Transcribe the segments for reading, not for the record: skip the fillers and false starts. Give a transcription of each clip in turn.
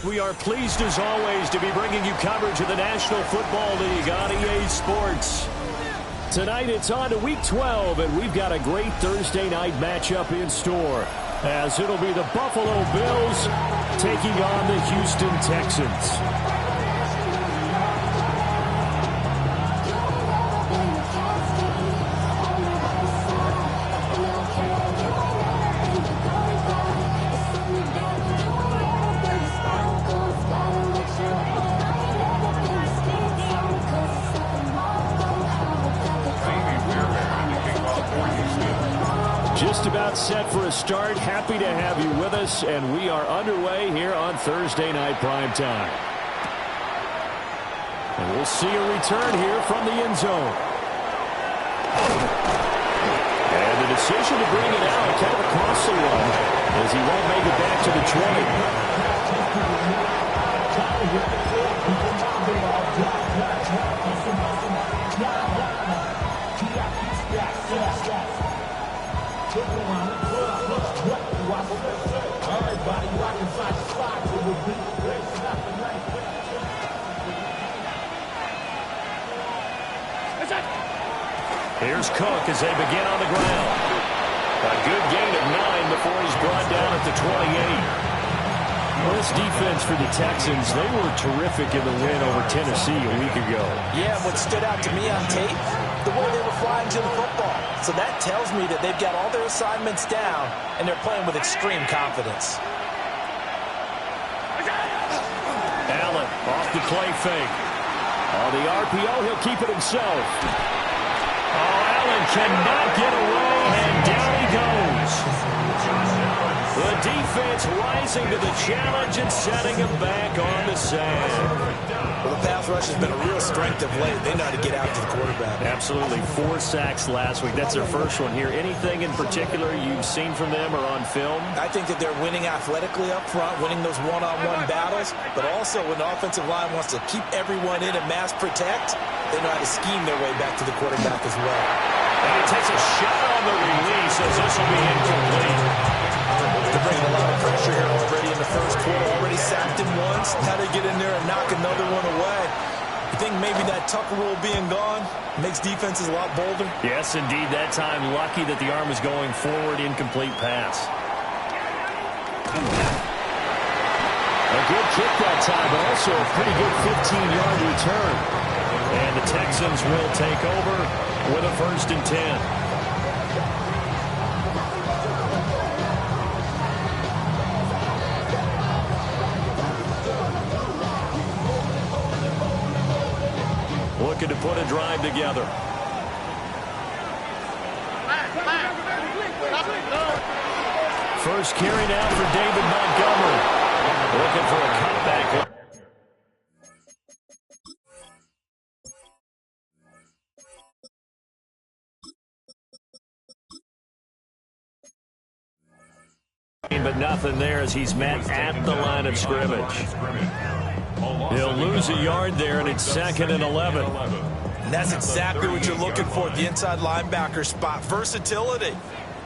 We are pleased as always to be bringing you coverage of the National Football League on EA Sports. Tonight it's on to Week 12, and we've got a great Thursday night matchup in store, as it'll be the Buffalo Bills taking on the Houston Texans. Just about set for a start. Happy to have you with us, and we are underway here on Thursday Night Primetime. And we'll see a return here from the end zone. And the decision to bring it out, kind of a costly one, as he won't make it back to the 20. Here's Cook as they begin on the ground. A good gain of 9 before he's brought down at the 28. Well, this defense for the Texans, they were terrific in the win over Tennessee a week ago. Yeah, what stood out to me on tape, the way they were flying to the football. So that tells me that they've got all their assignments down, and they're playing with extreme confidence. Allen off the play fake. On the RPO, he'll keep it himself. Oh, Allen cannot get away, and down he goes. The defense rising to the challenge and setting him back on the sand. Well, the pass rush has been a real strength of late. They know how to get out to the quarterback. Absolutely. 4 sacks last week. That's their first one here. Anything in particular you've seen from them or on film? I think that they're winning athletically up front, winning those one-on-one battles, but also when the offensive line wants to keep everyone in and mass protect, they know how to scheme their way back to the quarterback as well. And he takes a shot on the release as this will be incomplete. They're bringing a lot of pressure here already in the first quarter. Already sacked him once. Now they get in there and knock another one away. You think maybe that Tucker rule being gone makes defenses a lot bolder? Yes, indeed. That time, lucky that the arm was going forward. Incomplete pass. A good kick that time, but also a pretty good 15-yard return. And the Texans will take over with a 1st and 10. Looking to put a drive together. First carry now for David Montgomery. Looking for a cutback. But nothing there as he's met at the line of scrimmage. He'll lose a yard there, and it's 2nd and 11. And that's exactly what you're looking for at the inside linebacker spot. Versatility.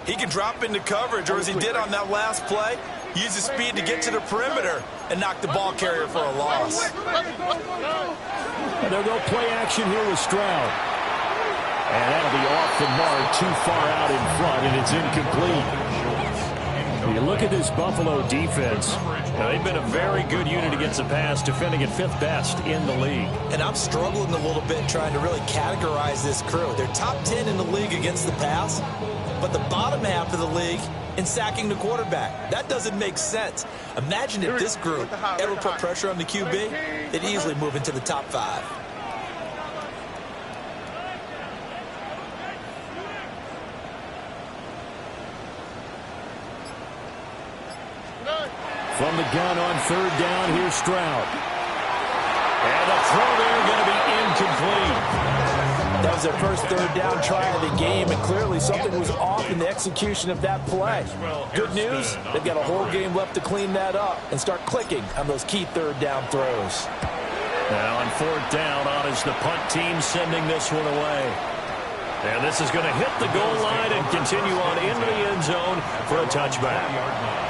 He can drop into coverage, or as he did on that last play, use his speed to get to the perimeter and knock the ball carrier for a loss. And they'll go play action here with Stroud. And that'll be off the mark, too far out in front, and it's incomplete. You look at this Buffalo defense. Now, they've been a very good unit against the pass, defending at 5th best in the league. And I'm struggling a little bit trying to really categorize this crew. They're top 10 in the league against the pass, but the bottom half of the league in sacking the quarterback. That doesn't make sense. Imagine if this group ever put pressure on the QB, they'd easily move into the top 5. From the gun on 3rd down, here's Stroud. And the throw there going to be incomplete. That was their first 3rd down try of the game, and clearly something was off in the execution of that play. Good news, they've got a whole game left to clean that up and start clicking on those key 3rd down throws. Now on 4th down, on is the punt team sending this one away. And this is going to hit the goal line and continue on into the end zone for a touchback.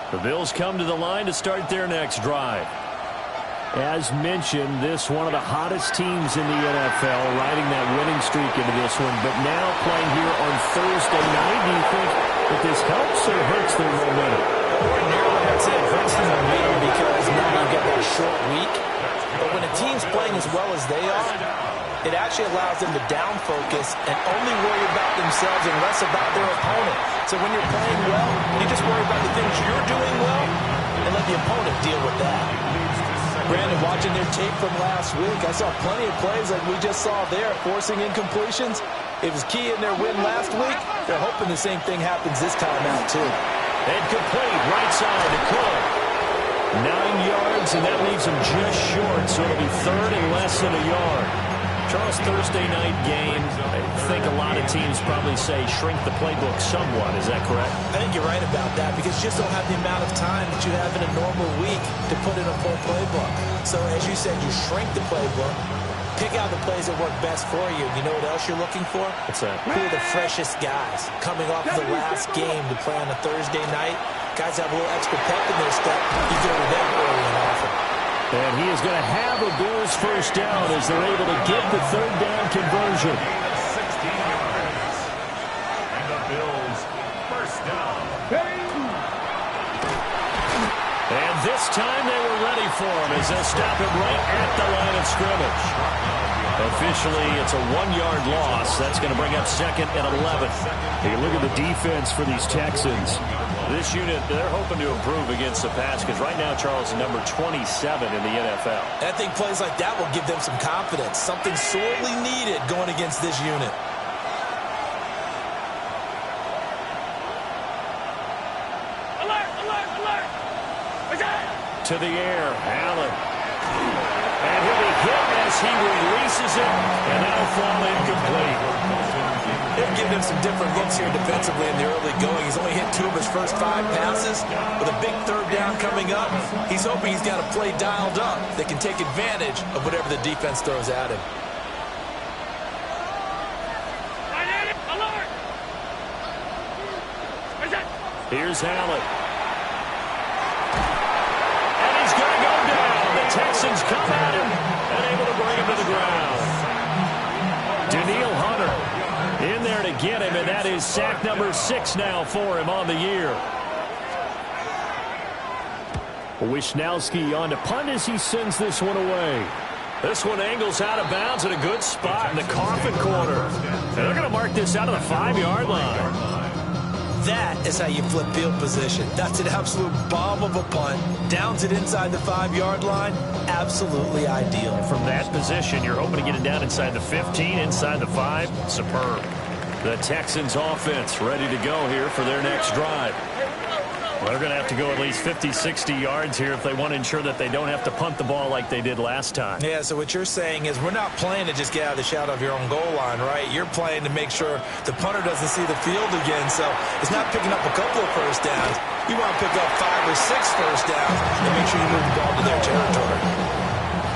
The Bills come to the line to start their next drive. As mentioned, this one of the hottest teams in the NFL, riding that winning streak into this one, but now playing here on Thursday night. Do you think that this helps or hurts their momentum? Ordinarily, I'd say it hurts their momentum because now you get that short week. But when a team's playing as well as they are, it actually allows them to down focus and only worry about themselves and less about their opponent. So when you're playing well, you just worry about the things you're doing well and let the opponent deal with that. Brandon, watching their tape from last week, I saw plenty of plays like we just saw there, forcing incompletions. It was key in their win last week. They're hoping the same thing happens this time out, too. And complete, right side to Cook. 9 yards, and that leaves him just short, so it'll be 3rd and less than a yard. Charles, Thursday night game, I think a lot of teams probably say shrink the playbook somewhat. Is that correct? I think you're right about that because you just don't have the amount of time that you have in a normal week to put in a full playbook. So as you said, you shrink the playbook, pick out the plays that work best for you. You know what else you're looking for? What's that? Who are the freshest guys coming off of the last game to play on a Thursday night? Guys have a little extra pep in their step. You go to them early and often. And he is going to have a Bills first down as they're able to get the 3rd down conversion. 16 yards. And the Bills first down. And this time they were ready for him as they'll stop him right at the line of scrimmage. Officially, it's a 1-yard loss. That's going to bring up 2nd and 11. Hey, look at the defense for these Texans. This unit, they're hoping to improve against the pass because right now, Charles, is number 27 in the NFL. I think plays like that will give them some confidence, something sorely needed going against this unit. Alert, alert, alert. To the air, Allen. And he'll be hit as he releases it, and that'll fall incomplete. They've given him some different looks here defensively in the early going. He's only hit 2 of his first 5 passes. With a big 3rd down coming up, he's hoping he's got a play dialed up that can take advantage of whatever the defense throws at him. Here's Allen. And he's going to go down. The Texans come at him and able to bring him to the ground. Daniil Hunter in there to get him, and that is sack number 6 now for him on the year. Wisnowski on to punt as he sends this one away. This one angles out of bounds at a good spot in the coffin corner. And they're going to mark this out of the 5-yard line. That is how you flip field position. That's an absolute bomb of a punt. Downs it inside the 5-yard line. Absolutely ideal. From that position, you're hoping to get it down inside the 15, inside the 5. Superb. The Texans offense ready to go here for their next drive. Well, they're going to have to go at least 50, 60 yards here if they want to ensure that they don't have to punt the ball like they did last time. Yeah, so what you're saying is we're not playing to just get out of the shadow of your own goal line, right? You're playing to make sure the punter doesn't see the field again. So it's not picking up a couple of first downs. You want to pick up 5 or 6 first downs and make sure you move the ball to their territory.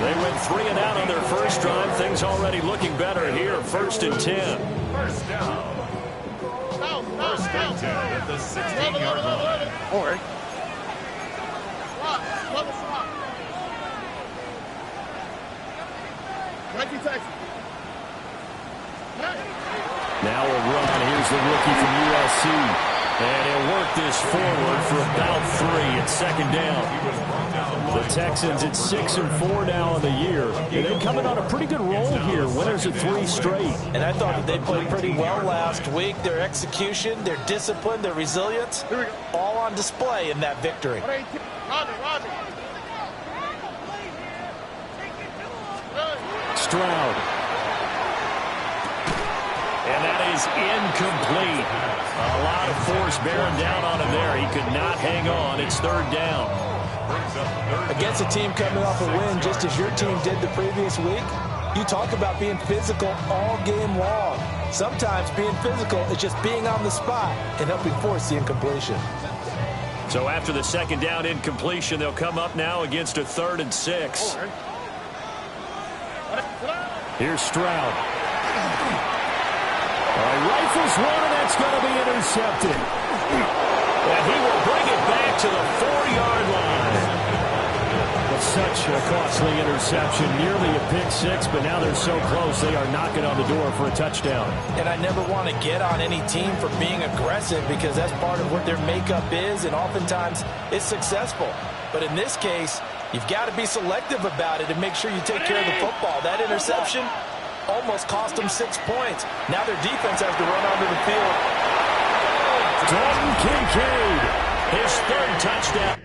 They went 3 and out on their first drive. Things already looking better here. 1st and 10. First down. First and 10 at the 16-yard line. Or the rookie from USC. And he'll work this forward for about 3 at second down. The Texans at 6-4 now on the year. And they're coming on a pretty good roll here. Winners of 3 straight. And I thought that they played pretty well last week. Their execution, their discipline, their resilience, all on display in that victory. Stroud. And that is incomplete. A lot of force bearing down on him there. He could not hang on. It's third down. Against a team coming off a win, just as your team did the previous week, you talk about being physical all game long. Sometimes being physical is just being on the spot and helping force the incompletion. So after the second down incompletion, they'll come up now against a 3rd and 6. Here's Stroud. Rifles one, and that's going to be intercepted. And he will bring it back to the 4-yard line. But such a costly interception, nearly a pick 6, but now they're so close they are knocking on the door for a touchdown. And I never want to get on any team for being aggressive because that's part of what their makeup is, and oftentimes it's successful. But in this case, you've got to be selective about it and make sure you take care of the football. That interception almost cost them 6 points. Now their defense has to run onto the field. Dalton Kincaid, his 3rd touchdown.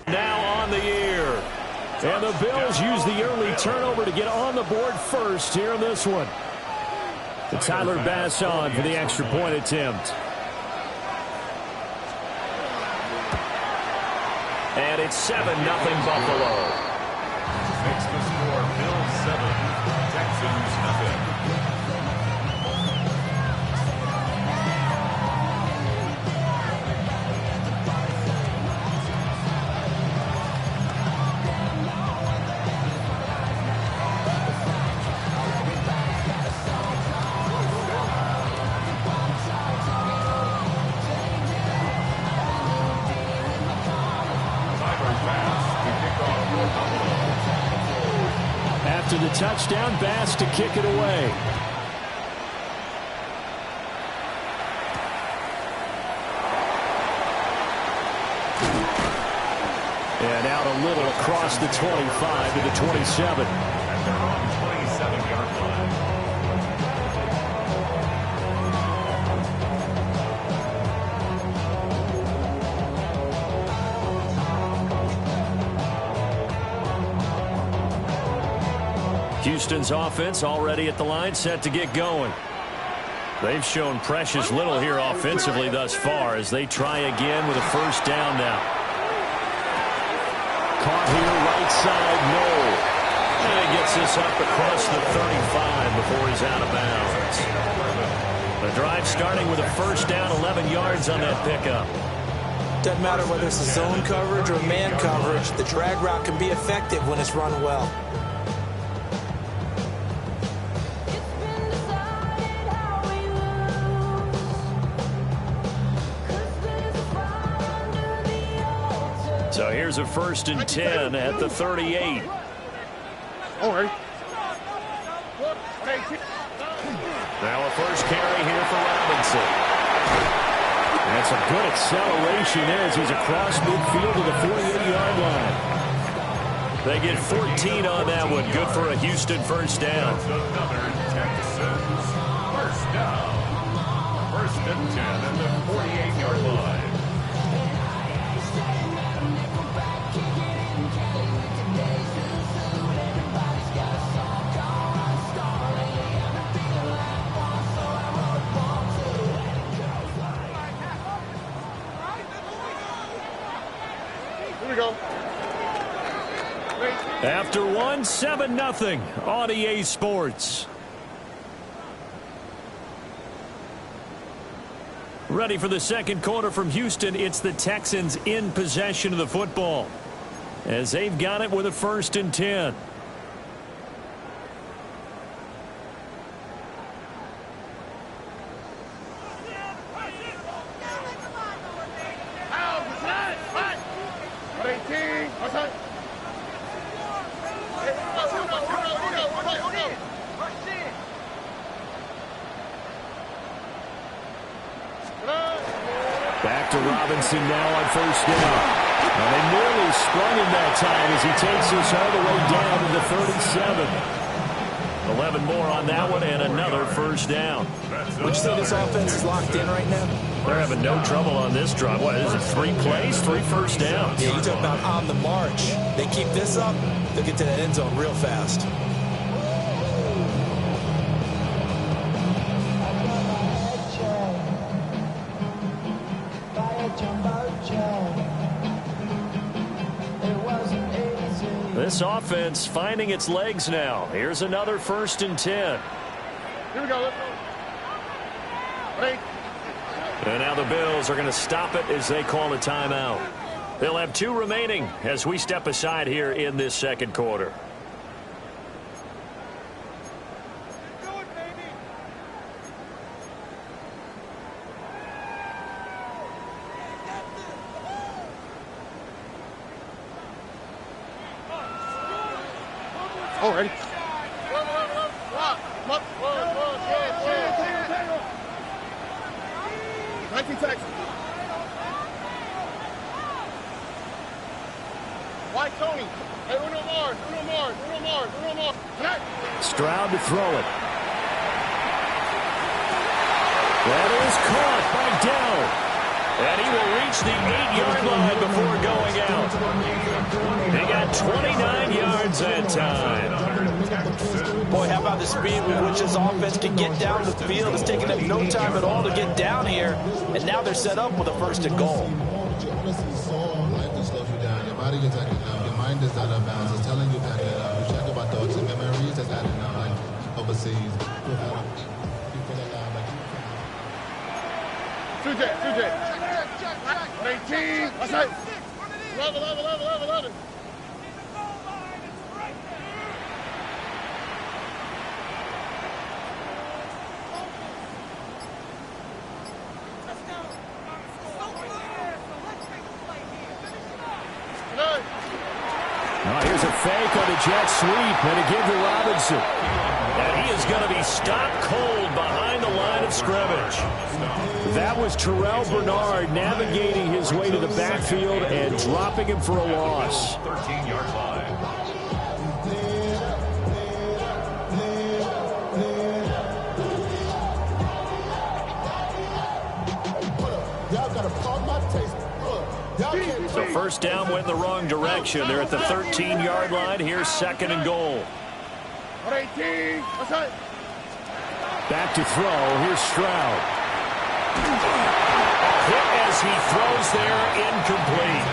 Now on the year. And the Bills use the early turnover to get on the board first here in this one. To Tyler Bass on for the extra point attempt. And it's 7-0 Buffalo. Makes the score Bills 7, Texans nothing. After the touchdown, Bass to kick it away. And out a little across the 25 to the 27. At their own 27-yard line. Houston's offense already at the line, set to get going. They've shown precious little here offensively thus far as they try again with a first down now. Caught here right side, no. And he gets this up across the 35 before he's out of bounds. The drive starting with a first down, 11 yards on that pickup. Doesn't matter whether it's a zone coverage or man coverage, the drag route can be effective when it's run well. So here's a 1st and 10 at the 38. Now a first carry here for Robinson. That's a good acceleration as he's across midfield to the 48-yard line. They get 14 on that one. Good for a Houston first down. Another Texans first down. 1st and 10 at the 48-yard line. After one, 7-0 on EA Sports. Ready for the second quarter from Houston. It's the Texans in possession of the football as they've got it with a 1st and 10. Back to Robinson now on first down. And they nearly sprung him that time as he takes us all the way down to the 37. 11 more on that one and another first down. Would you say this offense is locked in right now? They're having no trouble on this drive. What is it, 3 plays, 3 first downs? Yeah, you talk about on the march. They keep this up, they'll get to that end zone real fast. This offense finding its legs now. Here's another 1st and 10. Here we go. Let's go. Ready? And now the Bills are going to stop it as they call a timeout. They'll have 2 remaining as we step aside here in this second quarter. Oh, ready? 26. White Tony. Hey, Uno Mars. Connect. Stroud to throw it. That is caught by Dell. And he will reach the 8-yard line before going out. He got 29 yards that time. Boy, how about the speed with which this offense can get down the field? It's taking them no time at all to get down here. And now they're set up with a 1st and goal. Your body gets acting up. Your mind is out of bounds. It's telling you pack it up. You check about thoughts and memories that's adding up like overseas. Two-jet. 18. That's it. 11. Now here's a fake on a jet sweep and a give to Robinson. And he is going to be stopped cold behind the line of scrimmage. That was Terrell Bernard navigating his way to the backfield and dropping him for a loss. 13-yard line. So first down went in the wrong direction. They're at the 13-yard line. Here's 2nd and goal. 18. That's it. Back to throw. Here's Stroud. Hit as he throws there, incomplete.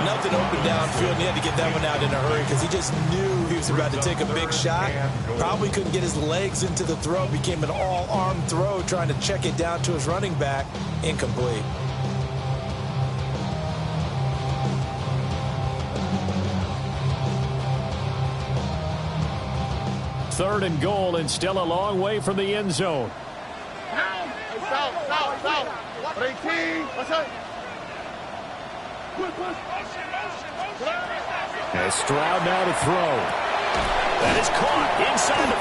Nothing open downfield, and he had to get that one out in a hurry because he just knew he was about to take a big shot. Probably couldn't get his legs into the throw. Became an all-arm throw trying to check it down to his running back. Incomplete. Third and goal, and still a long way from the end zone. South. 18. That's it. As Stroud now to throw. That is caught inside the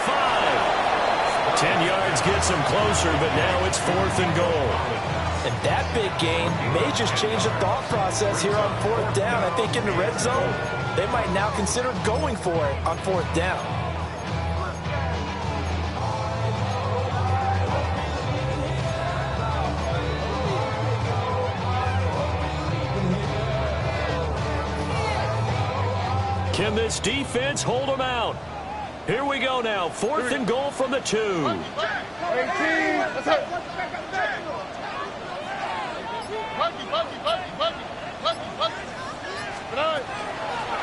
5. 10 yards gets him closer, but now it's 4th and goal. And that big gain may just change the thought process here on 4th down. I think in the red zone, they might now consider going for it on 4th down. Can this defense hold them out? Here we go now. 4th and goal from the 2. 18. That's it.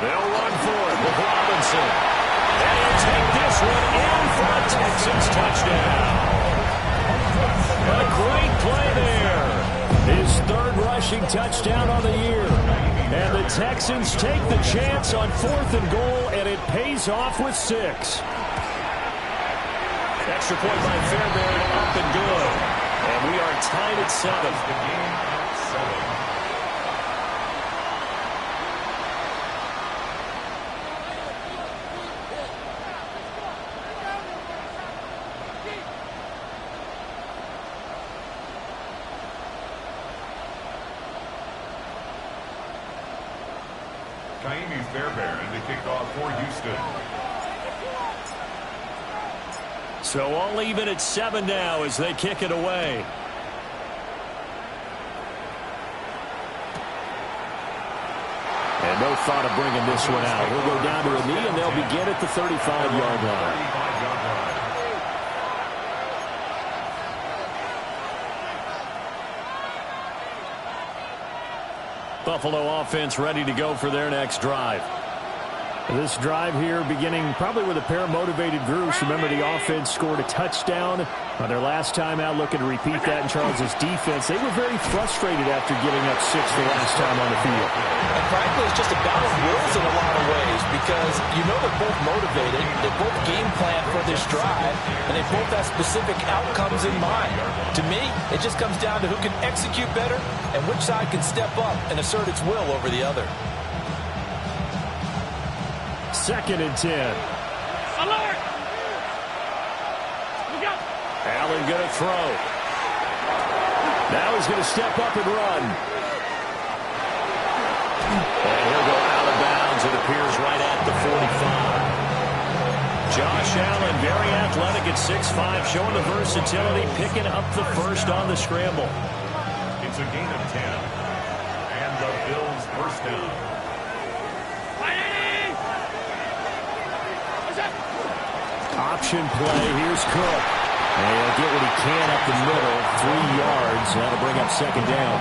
They'll run for it with Robinson. And he'll take this one in for a Texans touchdown. A great play there. His 3rd rushing touchdown on the year. And the Texans take the chance on 4th and goal, and it pays off with 6. Extra point by Fairbairn, up and good. And we are tied at 7. Kaimi Fairbairn to kick off for Houston. So all even at 7 now as they kick it away. And no thought of bringing this one out. He'll go down to a knee, and they'll begin at the 35-yard line. Buffalo offense ready to go for their next drive. This drive here beginning probably with a pair of motivated groups. Remember, the offense scored a touchdown on their last time out, looking to repeat that in Charles's defense. They were very frustrated after giving up 6 the last time on the field. And frankly, it's just a battle of wills in a lot of ways because you know they're both motivated, they both game plan for this drive, and they both have specific outcomes in mind. To me, it just comes down to who can execute better and which side can step up and assert its will over the other. 2nd and 10. Alert! Look out! Allen going to throw. Now he's going to step up and run. And he'll go out of bounds. It appears right at the 45. Josh Allen, very athletic at 6'5", showing the versatility, picking up the first on the scramble. It's a gain of 10. And the Bills first down. Option play. Here's Cook. And he'll get what he can up the middle. 3 yards. That'll bring up 2nd down.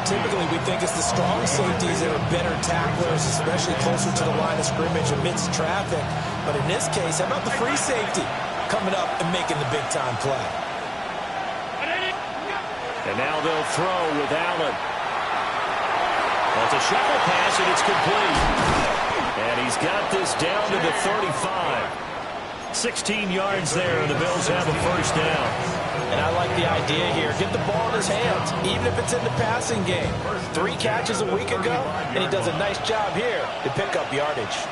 Typically, we think it's the strong safeties that are better tacklers, especially closer to the line of scrimmage amidst traffic. But in this case, how about the free safety coming up and making the big-time play? And now they'll throw with Allen. Well, it's a shovel pass, and it's complete. And he's got this down to the 35. 16 yards there, and the Bills have a first down. And I like the idea here. Get the ball in his hands, even if it's in the passing game. 3 catches a week ago, and he does a nice job here to pick up yardage.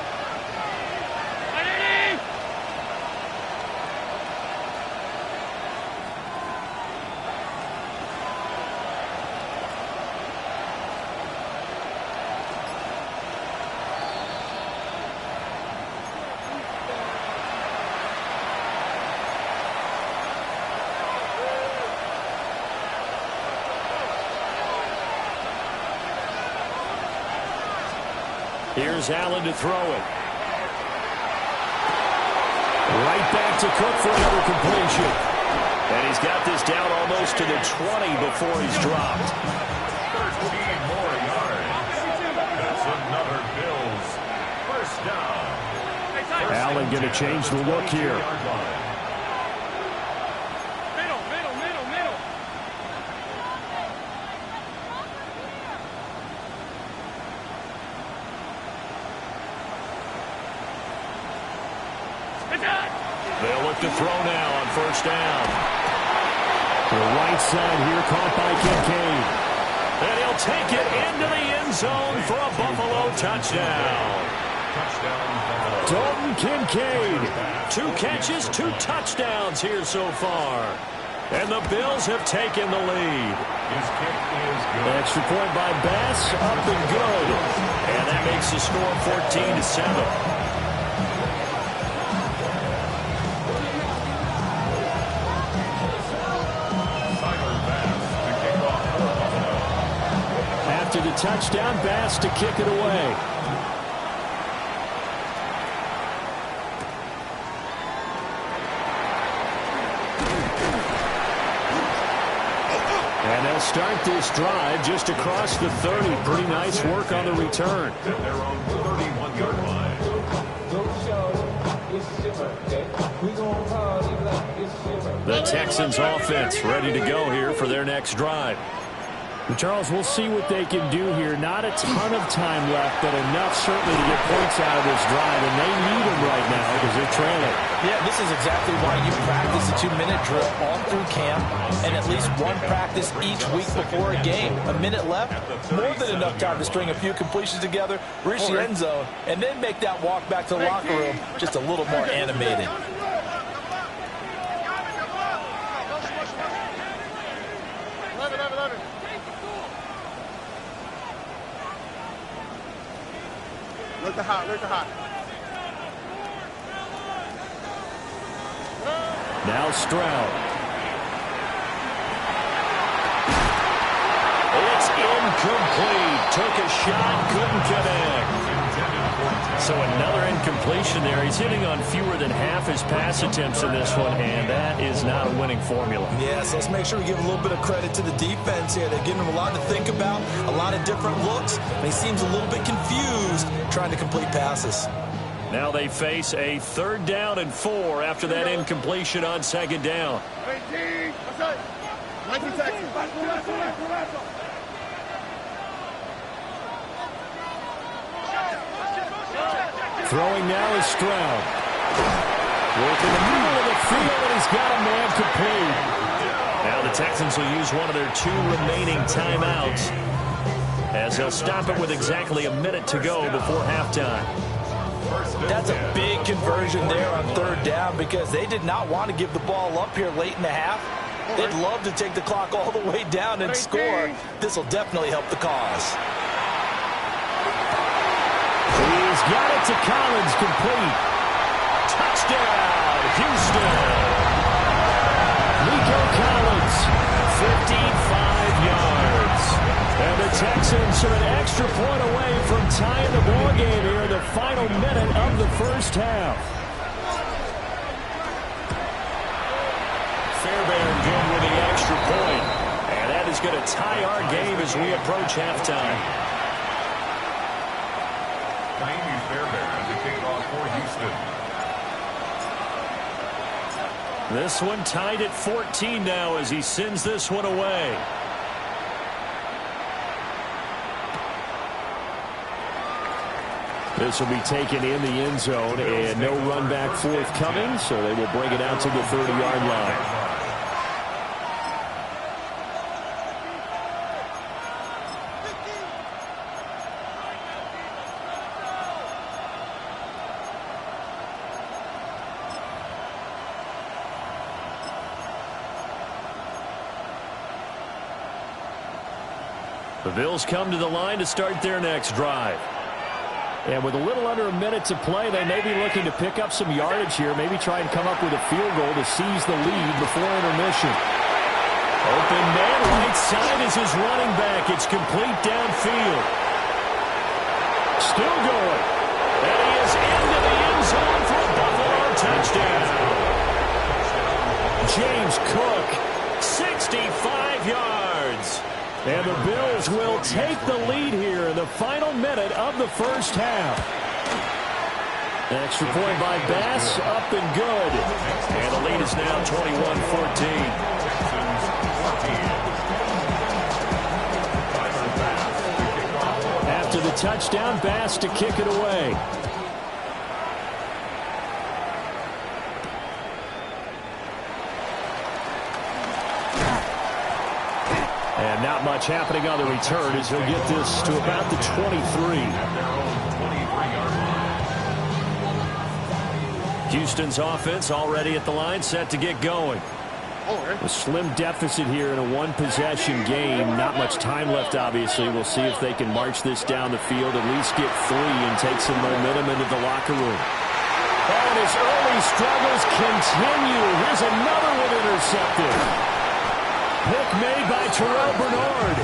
Here's Allen to throw it. Right back to Cook for another completion. And he's got this down almost to the 20 before he's dropped. 13 more yards. That's another Bills first down. Allen going to change the look here. They'll look to throw now on first down. The right side here caught by Kincaid. And he'll take it into the end zone for a Buffalo touchdown. Dalton Kincaid. 2 catches, 2 touchdowns here so far. And the Bills have taken the lead. His kick is good. Extra point by Bass, up and good. And that makes the score 14-7. After the touchdown, Bass to kick it away. And they'll start this drive just across the 30. Pretty nice work on the return. At their own 31-yard line. The Texans offense ready to go here for their next drive. Charles, we'll see what they can do here. Not a ton of time left, but enough certainly to get points out of this drive, and they need them right now because they're trailing. Yeah, this is exactly why you practice a 2-minute drill all through camp and at least one practice each week before a game. A minute left, more than enough time to string a few completions together, reach the end zone, and then make that walk back to the locker room just a little more animated. Look the hot, look the hot. Now Stroud. It's incomplete. Took a shot, couldn't connect. So another incompletion there. He's hitting on fewer than half his pass attempts in this one, and that is not a winning formula. Yeah, so let's make sure we give a little bit of credit to the defense here. They're giving him a lot to think about, a lot of different looks, and he seems a little bit confused trying to complete passes. Now they face a 3rd down and 4 after that incompletion on 2nd down. Throwing now is Stroud. Working the middle of the field, and he's got a man complete. Now the Texans will use one of their 2 remaining timeouts as they'll stop it with exactly a minute to go before halftime. That's a big conversion there on 3rd down because they did not want to give the ball up here late in the half. They'd love to take the clock all the way down and score. This will definitely help the cause. He's got it to Collins, complete. Touchdown, Houston. Nico Collins, 55 yards. And the Texans are an extra point away from tying the ball game here in the final minute of the first half. Fairbairn good with the extra point. And that is going to tie our game as we approach halftime. Fairbairn to kick it off for Houston. This one tied at 14 now as he sends this one away. This will be taken in the end zone, and no run back forthcoming, so they will bring it out to the 30-yard line. The Bills come to the line to start their next drive. And with a little under a minute to play, they may be looking to pick up some yardage here, maybe try and come up with a field goal to seize the lead before intermission. Open man, right side is his running back. It's complete downfield. Still going. And he is into the end zone for a Buffalo touchdown. James Cook, 65 yards. And the Bills will take the lead here in the final minute of the first half. Extra point by Bass, up and good. And the lead is now 21-14. After the touchdown, Bass to kick it away. And not much happening on the return as he'll get this to about the 23. Houston's offense already at the line, set to get going. A slim deficit here in a one-possession game. Not much time left, obviously. We'll see if they can march this down the field, at least get 3 and take some momentum into the locker room. Oh, and his early struggles continue. Here's another one intercepted. Pick made by Terrell Bernard.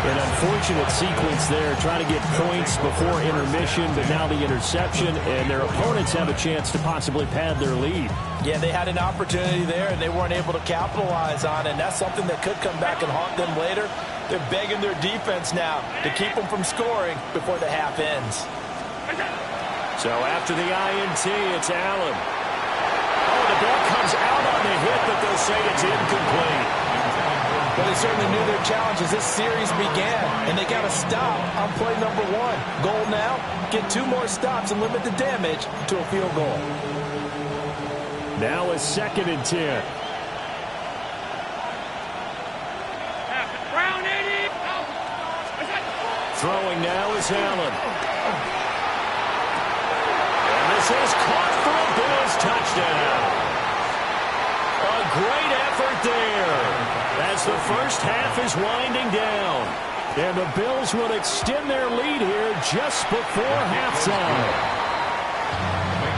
An unfortunate sequence there, trying to get points before intermission, but now the interception, and their opponents have a chance to possibly pad their lead. Yeah, they had an opportunity there, and they weren't able to capitalize on it, and that's something that could come back and haunt them later. They're begging their defense now to keep them from scoring before the half ends. So after the INT, it's Allen. Oh, the ball comes out on the hit, but they'll say it's incomplete. Well, they certainly knew their challenge as this series began, and they got to stop on play number 1. Goal now, get 2 more stops and limit the damage to a field goal. Now a 2nd and 10. Throwing now is Allen. And this is caught for a Bills touchdown. A great effort there as the first half is winding down. And the Bills will extend their lead here just before halftime.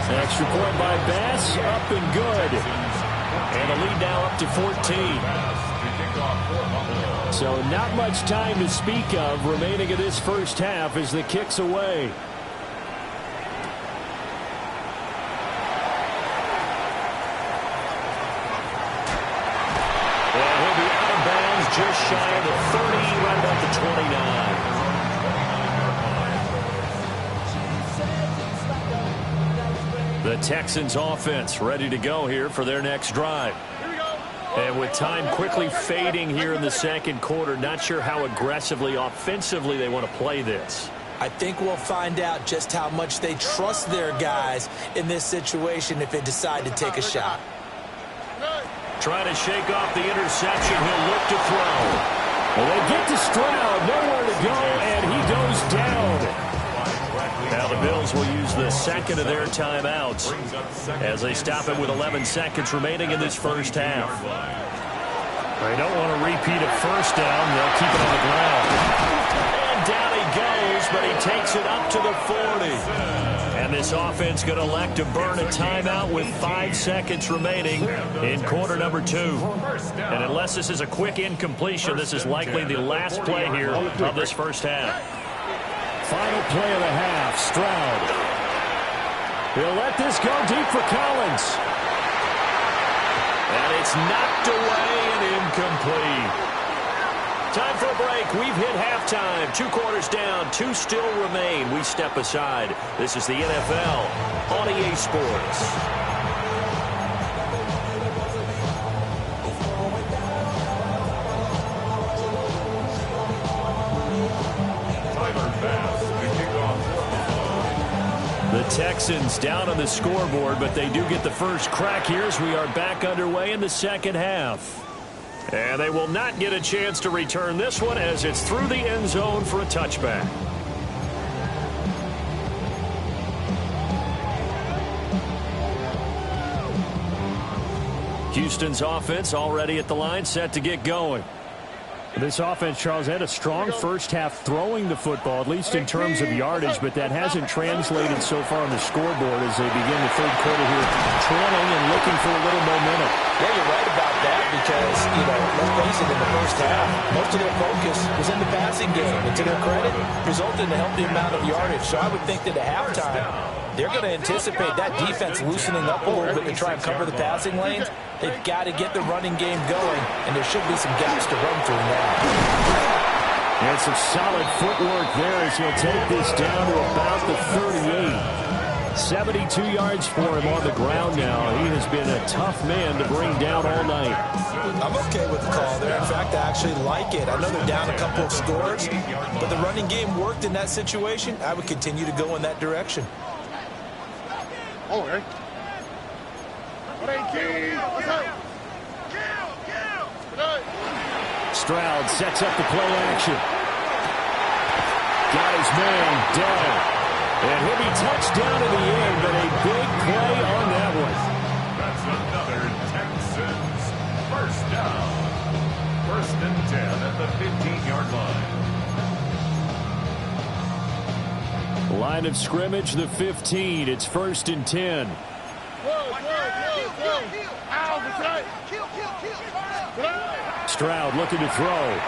Extra point by Bass, up and good. And the lead now up to 14. So not much time to speak of remaining in this first half as the kick's away. And he'll be out of bounds just shy of the 30, right about the 29. The Texans offense ready to go here for their next drive. And with time quickly fading here in the second quarter, not sure how aggressively, offensively they want to play this. I think we'll find out just how much they trust their guys in this situation if they decide to take a shot. Trying to shake off the interception. He'll look to throw. Well, they get to Stroud, nowhere to go, and he goes down. Now the Bills will use the second of their timeouts as they stop it with 11 seconds remaining in this first half. They don't want to repeat a first down. They'll keep it on the ground. And down he goes, but he takes it up to the 40. And this offense going to elect to burn a timeout with 5 seconds remaining in quarter number 2. And unless this is a quick incompletion, this is likely the last play here of this first half. Final play of the half, Stroud. He'll let this go deep for Collins. And it's knocked away and incomplete. Time for a break. We've hit halftime. 2 quarters down, 2 still remain. We step aside. This is the NFL on EA Sports. The Texans down on the scoreboard, but they do get the first crack here as we are back underway in the second half. And they will not get a chance to return this one as it's through the end zone for a touchback. Houston's offense already at the line, set to get going. This offense, Charles, had a strong first half throwing the football, at least in terms of yardage, but that hasn't translated so far on the scoreboard as they begin the third quarter here, trailing and looking for a little momentum. Yeah, you're right about that because, let's face it, in the first half, most of their focus was in the passing game, and to their credit, resulted in a healthy amount of yardage. So I would think that at halftime, they're going to anticipate that defense loosening up a little bit to try and cover the passing lanes. They've got to get the running game going, and there should be some gaps to run through now. And some solid footwork there as he'll take this down to about the 38. 72 yards for him on the ground now. He has been a tough man to bring down all night. I'm okay with the call there. In fact, I actually like it. I know they're down a couple of scores, but the running game worked in that situation. I would continue to go in that direction. Oh, right. Stroud sets up the play action. Got his man down. And he'll be touched down in the end, but a big play on that one. That's another Texans first down. 1st and 10 at the 15-yard line. Line of scrimmage, the 15. It's 1st and 10. Stroud looking to throw.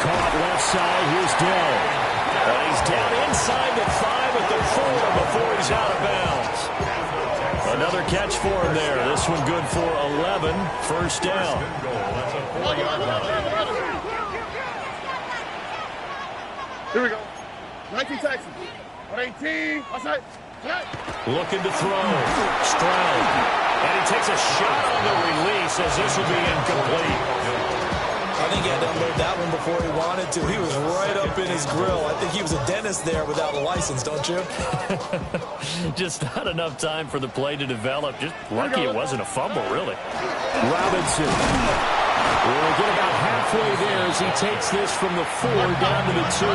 Caught left side. Here's Dell. And he's down inside the 5 at the 4 before he's out of bounds. Another catch for him there. This one good for 11. First down. Here we go. 19 Texans. 18. Outside. Looking to throw. Stroud. And he takes a shot on the release as this will be incomplete. I think he had to unload that one before he wanted to. He was right up in his grill. I think he was a dentist there without a license, don't you? Just not enough time for the play to develop. Just lucky it wasn't a fumble, really. Robinson will get about halfway there as he takes this from the 4 down to the 2.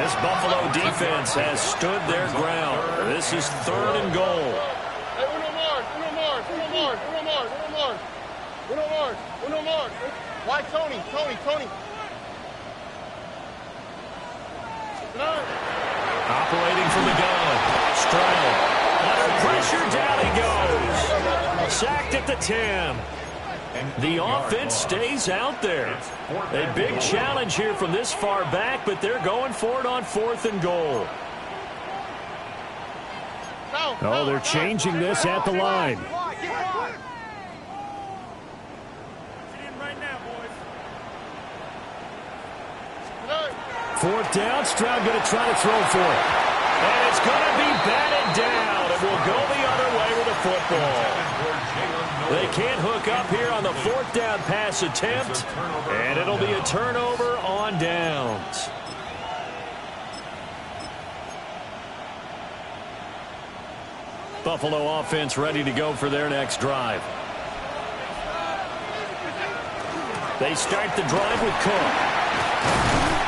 This Buffalo defense has stood their ground. This is 3rd and goal. Why Tony? Operating from the gun. Stroud. Under pressure, down he goes. Sacked at the 10. The offense stays out there. A big challenge here from this far back, but they're going for it on 4th and goal. Oh, they're changing this at the line. Fourth down, Stroud going to try to throw for it. And it's going to be batted down. It will go the other way with the football. They can't hook up here on the 4th down pass attempt. And it'll be a turnover on downs. Buffalo offense ready to go for their next drive. They start the drive with Cook.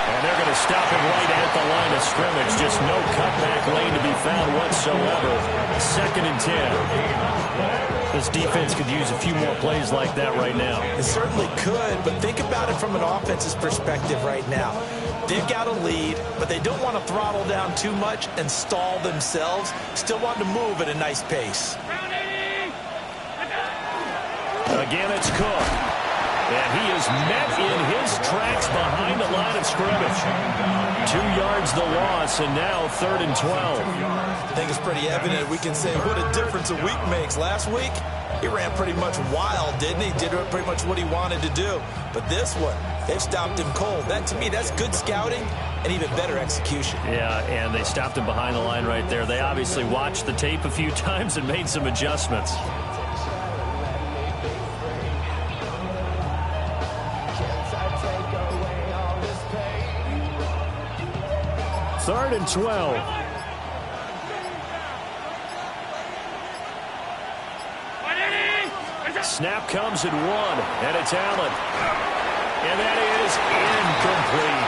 And they're going to stop him right at the line of scrimmage. Just no cutback lane to be found whatsoever. 2nd and 10. This defense could use a few more plays like that right now. It certainly could, but think about it from an offense's perspective right now. They've got a lead, but they don't want to throttle down too much and stall themselves. Still want to move at a nice pace. Again, it's Cook. And he is met in his tracks behind the line of scrimmage. 2 yards the loss, and now 3rd and 12. I think it's pretty evident we can say what a difference a week makes. Last week, he ran pretty much wild, didn't he? Did pretty much what he wanted to do. But this one, they've stopped him cold. That, to me, that's good scouting and even better execution. Yeah, and they stopped him behind the line right there. They obviously watched the tape a few times and made some adjustments. 3rd and 12. Snap comes at 1, and it's Allen. And that is incomplete.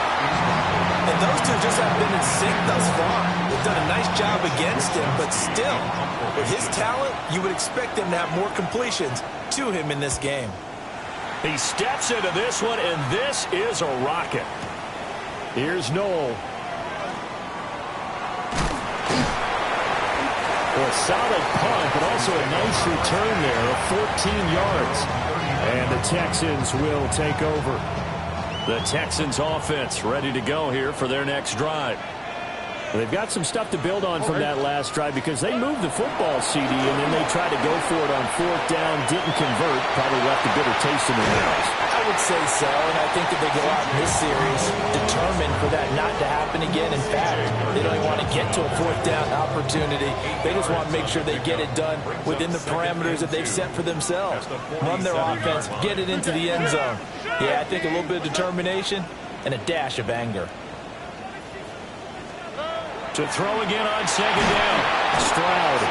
And those two just have been in sync thus far. They've done a nice job against him, but still, with his talent, you would expect him to have more completions to him in this game. He steps into this one, and this is a rocket. Here's Noel. Well, a solid punt, but also a nice return there of 14 yards. And the Texans will take over. The Texans offense ready to go here for their next drive. They've got some stuff to build on from that last drive because they moved the football, CD, and then they tried to go for it on 4th down, didn't convert, probably left a bitter taste in their mouths. I would say so, and I think that they go out in this series determined for that not to happen again. In fact, they don't even want to get to a 4th down opportunity. They just want to make sure they get it done within the parameters that they've set for themselves. Run their offense, get it into the end zone. Yeah, I think a little bit of determination and a dash of anger. To throw again on 2nd down. Stroud.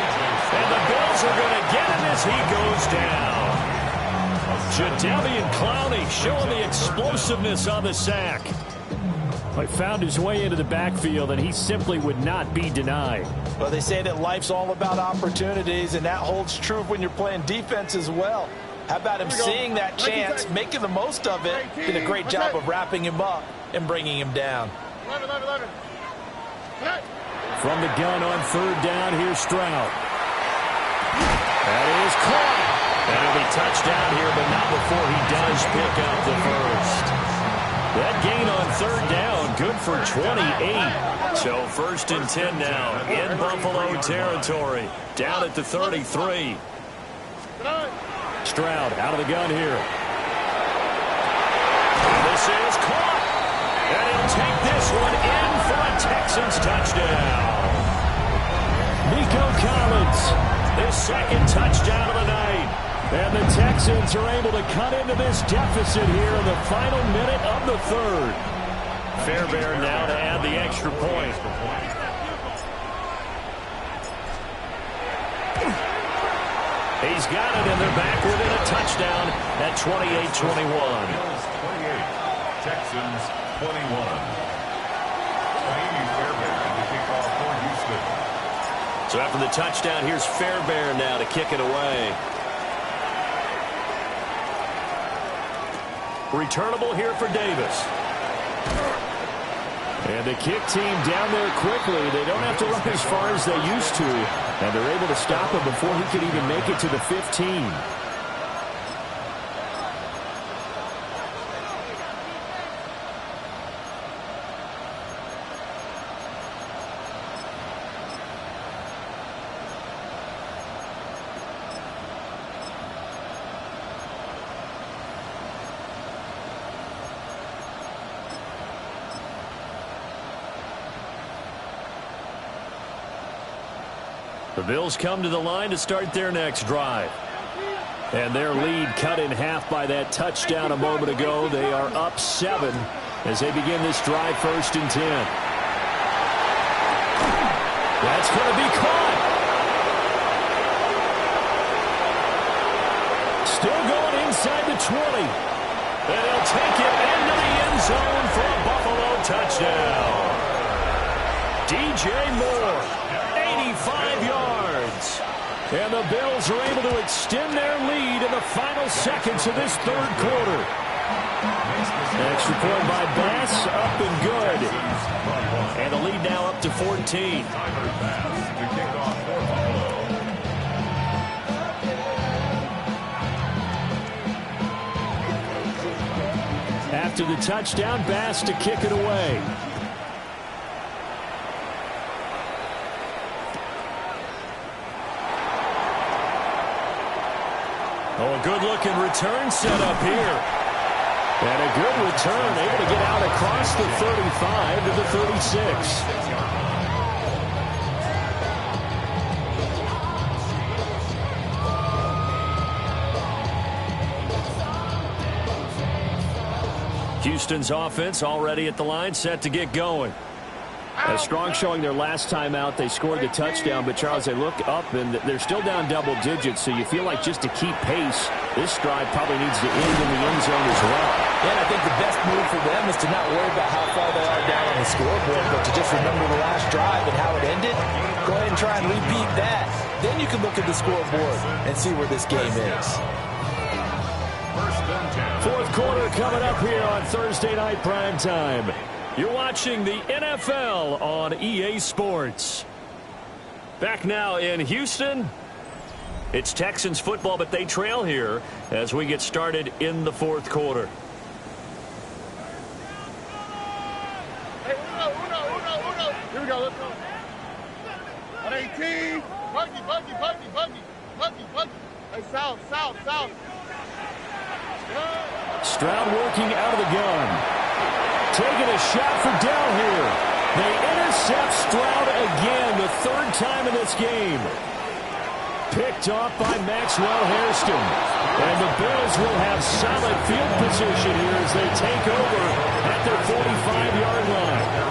And the Bills are going to get him as he goes down. Jadeveon Clowney showing the explosiveness on the sack. He found his way into the backfield, and he simply would not be denied. Well, they say that life's all about opportunities, and that holds true when you're playing defense as well. How about him seeing that chance, making the most of it, did a great job of wrapping him up and bringing him down. 11. From the gun on 3rd down, here's Stroud. That is caught. That'll be touchdown here, but not before he does pick up the first. That gain on 3rd down, good for 28. So 1st and 10 now in Buffalo territory. Down at the 33. Stroud out of the gun here. This is caught. And he'll take this one in for a Texans touchdown. Nico Collins, his 2nd touchdown of the night. And the Texans are able to cut into this deficit here in the final minute of the 3rd. Fairbairn now to add the extra point. He's got it, and they're back within a touchdown at 28-21. Texans 21. Amy Fairbairn to kick off for Houston. So after the touchdown, here's Fairbairn now to kick it away. Returnable here for Davis. And the kick team down there quickly. They don't have to run as far as they used to. And they're able to stop him before he could even make it to the 15. The Bills come to the line to start their next drive. And their lead cut in half by that touchdown a moment ago. They are up 7 as they begin this drive, 1st and 10. That's going to be caught. Still going inside the 20. And he'll take it into the end zone for a Buffalo touchdown. DJ Moore. 85 yards. And the Bills are able to extend their lead in the final seconds of this 3rd quarter. Extra point by Bass, up and good. And the lead now up to 14. After the touchdown, Bass to kick it away. Oh, a good-looking return set up here. And a good return, able to get out across the 35 to the 36. Houston's offense already at the line, set to get going. A strong showing their last time out. They scored the touchdown, but, Charles, they look up, and they're still down double digits, so you feel like just to keep pace, this drive probably needs to end in the end zone as well. Yeah, and I think the best move for them is to not worry about how far they are down on the scoreboard, but to just remember the last drive and how it ended. Go ahead and try and repeat that. Then you can look at the scoreboard and see where this game is. 4th quarter coming up here on Thursday Night Primetime. You're watching the NFL on EA Sports. Back now in Houston. It's Texans football, but they trail here as we get started in the 4th quarter. Hey, uno. Here we go, let's go. On 18. Buggy. Hey, south. Stroud working out of the gun. Taking a shot for Dell here. They intercept Stroud again, the 3rd time in this game. Picked off by Maxwell Hairston. And the Bills will have solid field position here as they take over at their 45-yard line.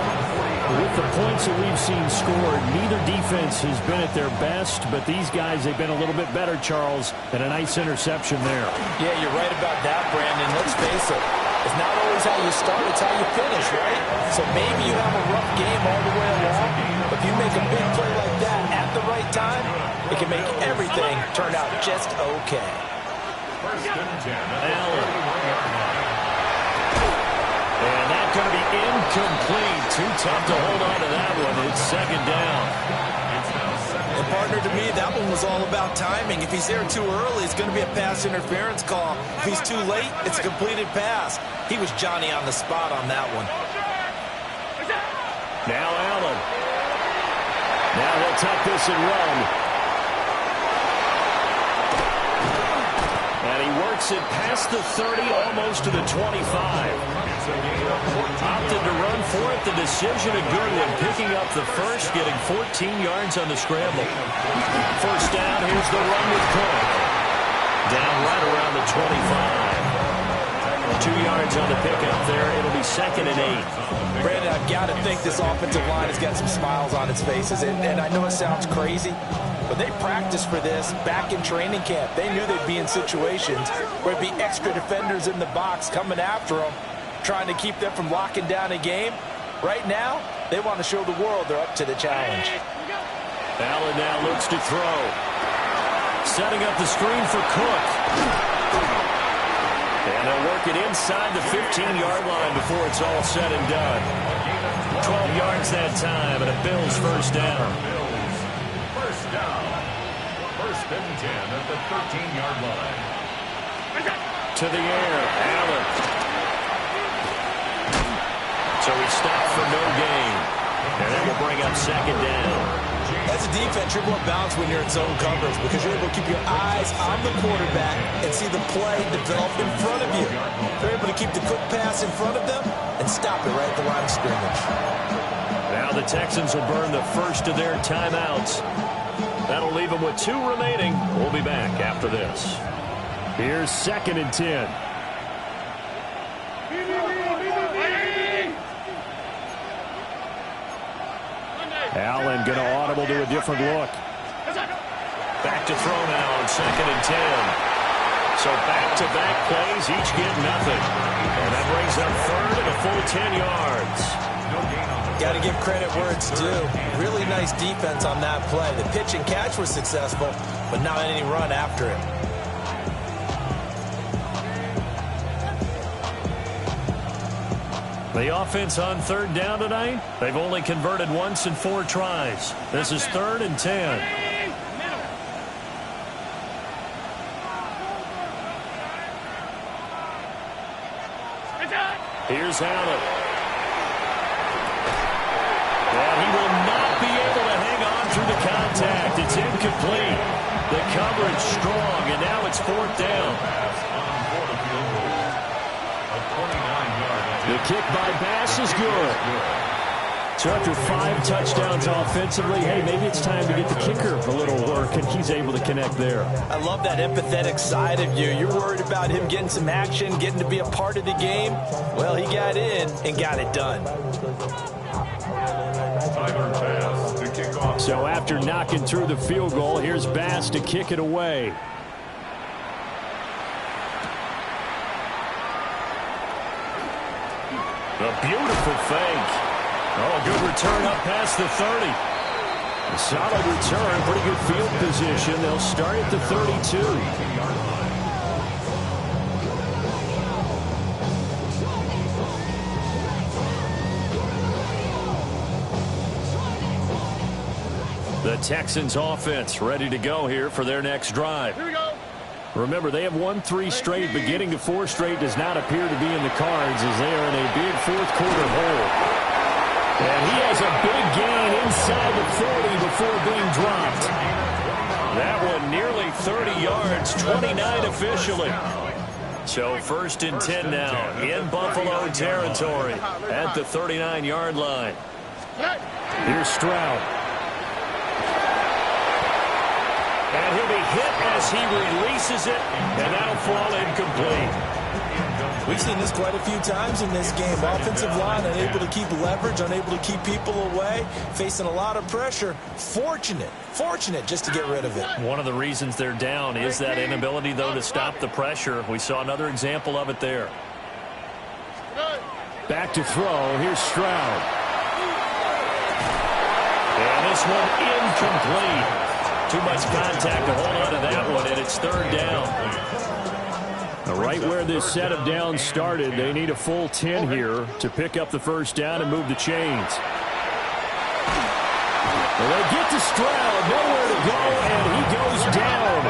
With the points that we've seen scored, neither defense has been at their best, but these guys, they've been a little bit better, Charles, and a nice interception there. Yeah, you're right about that, Brandon. Let's face it. It's not always how you start, it's how you finish, right? So maybe you have a rough game all the way along, but if you make a big play like that at the right time, it can make everything turn out just okay. Allen. And that's going to be incomplete. Too tough to hold on to that one. It's 2nd down. And partner, to me, that one was all about timing. If he's there too early, it's going to be a pass interference call. If he's too late, it's a completed pass. He was Johnny on the spot on that one. Now Allen. Now he'll tuck this and run. And he works it past the 30, almost to the 25. Opted to run for it. The decision a good one. Picking up the first, getting 14 yards on the scramble. 1st down. Here's the run with Cook. Down right around the 25. 2 yards on the pickup there. It'll be 2nd and 8. Brandon, I've got to think this offensive line has got some smiles on its faces. And I know it sounds crazy, but they practiced for this back in training camp. They knew they'd be in situations where it'd be extra defenders in the box coming after them, trying to keep them from locking down a game. Right now, they want to show the world they're up to the challenge. Allen now looks to throw. Setting up the screen for Cook. And they'll work it inside the 15-yard line before it's all said and done. 12 yards that time, and a Bills first down. Bills first down. First and 10 at the 13-yard line. To the air, Allen. So he stopped for no gain. And that will bring up second down. As a defense, you're more balanced when you're in zone coverage because you're able to keep your eyes on the quarterback and see the play develop in front of you. They're able to keep the quick pass in front of them and stop it right at the line of scrimmage. Now the Texans will burn the first of their timeouts. That'll leave them with 2 remaining. We'll be back after this. Here's second and 10. Allen going to audible to a different look. Back to throw now on second and 10. So back-to-back plays, each get nothing. And that brings up third and a full 10 yards. Got to give credit where it's due. Really nice defense on that play. The pitch and catch was successful, but not any run after it. The offense on third down tonight, they've only converted once in 4 tries. This is third and 10. Here's Allen. And he will not be able to hang on through the contact. It's incomplete. The coverage strong, and now it's fourth down. The kick by Bass is good. So after 5 touchdowns offensively, hey, maybe it's time to get the kicker a little work, and he's able to connect there. I love that empathetic side of you. You're worried about him getting some action, getting to be a part of the game. Well, he got in and got it done. So after knocking through the field goal, here's Bass to kick it away. A beautiful fake. Oh, good return up past the 30. A solid return, pretty good field position. They'll start at the 32. The Texans offense ready to go here for their next drive. Here we go. Remember, they have won 3 straight, but getting to 4 straight does not appear to be in the cards as they are in a big fourth-quarter hole. And he has a big gain inside the 40 before being dropped. That one nearly 30 yards, 29 officially. So first and 10 now in Buffalo territory at the 39-yard line. Here's Stroud. And he'll be hit as he releases it, and that'll fall incomplete. We've seen this quite a few times in this game. Offensive line unable to keep leverage, unable to keep people away, facing a lot of pressure. Fortunate just to get rid of it. One of the reasons they're down is that inability, though, to stop the pressure. We saw another example of it there. Back to throw. Here's Stroud. And this one incomplete. Too much contact to hold on to that one, and it's third down. Right where this set of downs started, they need a full 10 here to pick up the first down and move the chains. Well, they get to Stroud, nowhere to go, and he goes down.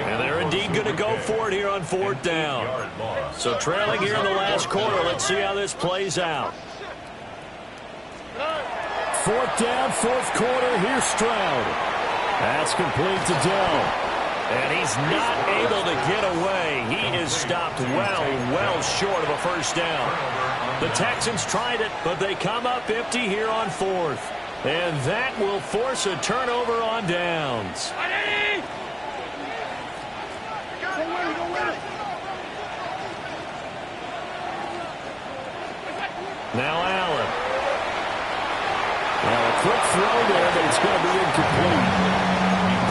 And they're indeed going to go for it here on fourth down. So trailing here in the last quarter, let's see how this plays out. Fourth down, fourth quarter, here's Stroud. That's complete to Dell. And he's not able to get away. He is stopped well short of a first down. The Texans tried it, but they come up empty here on fourth. And that will force a turnover on downs. Now Allen. Now a quick throw there, but it's going to be incomplete.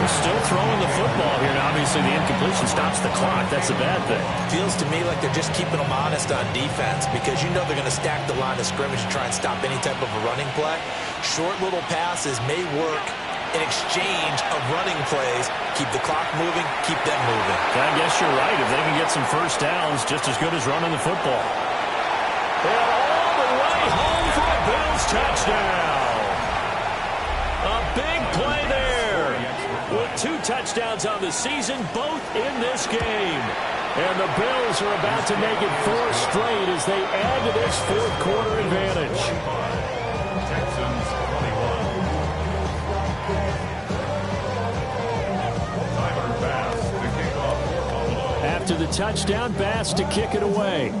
They're still throwing the football here. Now, obviously, the incompletion stops the clock. That's a bad thing. Feels to me like they're just keeping them honest on defense because you know they're going to stack the line of scrimmage and try and stop any type of a running play. Short little passes may work in exchange of running plays. Keep the clock moving, keep them moving. I guess you're right. If they can get some first downs, just as good as running the football. And all the way home for a big touchdown. A big play there. With 2 touchdowns on the season, both in this game. And the Bills are about to make it 4 straight as they add to this fourth quarter advantage. Texans 21. Tyler Bass to kick off for Buffalo. After the touchdown, Bass to kick it away.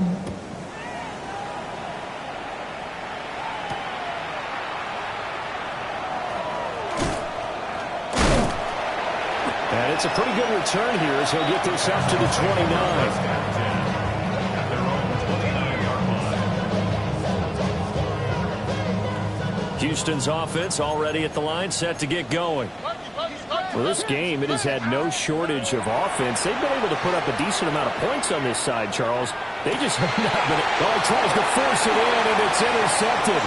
And it's a pretty good return here as he'll get this up to the 29. Houston's offense already at the line, set to get going. Well, this game, it has had no shortage of offense. They've been able to put up a decent amount of points on this side, Charles. They just have not been. Oh, he tries to force it in, and it's intercepted.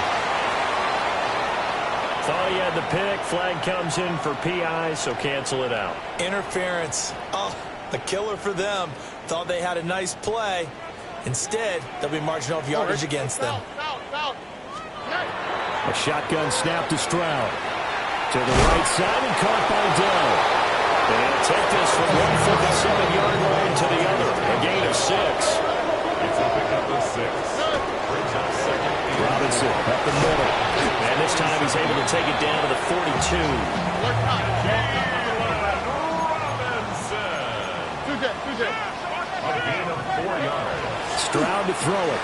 Thought he had the pick. Flag comes in for PI, so cancel it out. Interference. Oh, a killer for them. Thought they had a nice play. Instead, they'll be marginal of yardage against them. A shotgun snap to Stroud. To the right side and caught by Dell. And he'll take this from 157-yard line to the other. A gain of 6. It's a pickup of 6. Brings up second. Robinson up the middle. And this time he's able to take it down to the 42. Robinson. A gain of 4 yards. Stroud to throw it.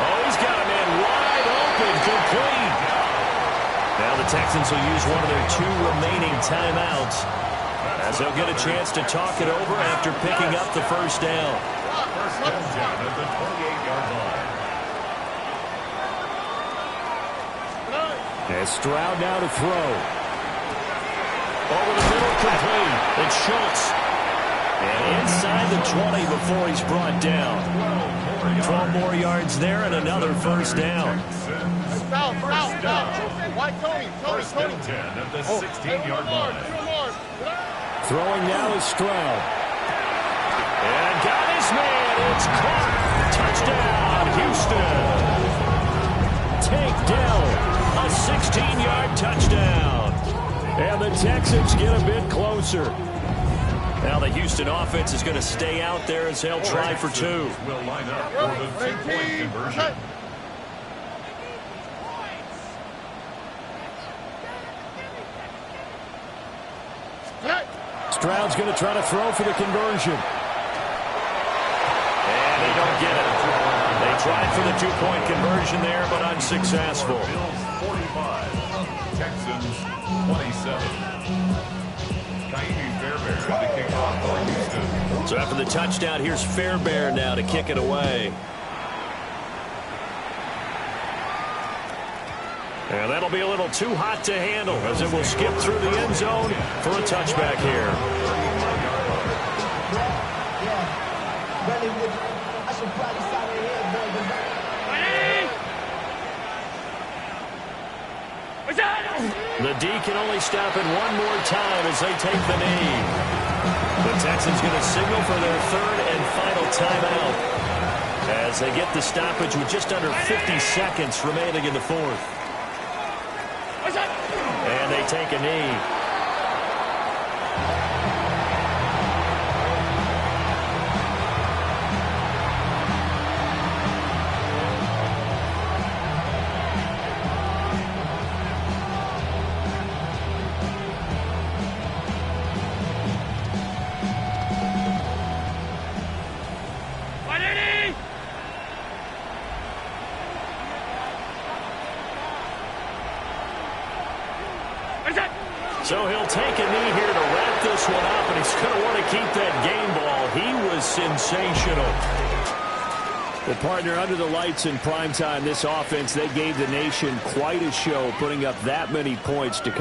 Oh, he's got a man wide open, complete. Now the Texans will use one of their 2 remaining timeouts as they'll get a chance to talk it over after picking up the first down. First down at the 28-yard line. And Stroud now to throw. Over the middle, complete. It's Schultz. And inside the 20 before he's brought down. 12 more yards there and another first down. Foul. Why Tony? First and 10 at the 16-yard line. Throwing now is Stroud. And got his man. It's caught. Touchdown, Houston. Take Dell. A 16-yard touchdown. And the Texans get a bit closer. Now the Houston offense is going to stay out there as they'll try for 2. Will line up for the 2-point conversion. Stroud's going to try to throw for the conversion. And they don't get it. They tried for the 2-point conversion there, but unsuccessful. Bills 45, Texans 27. So after the touchdown, here's Fairbairn now to kick it away. And that'll be a little too hot to handle as it will skip through the end zone for a touchback here. The D can only stop it one more time as they take the knee. The Texans going to signal for their 3rd and final timeout as they get the stoppage with just under 50 seconds remaining in the 4th. And they take a knee. So he'll take a knee here to wrap this one up, and he's going to want to keep that game ball. He was sensational. Well, partner, under the lights in primetime, this offense, they gave the nation quite a show, putting up that many points to come.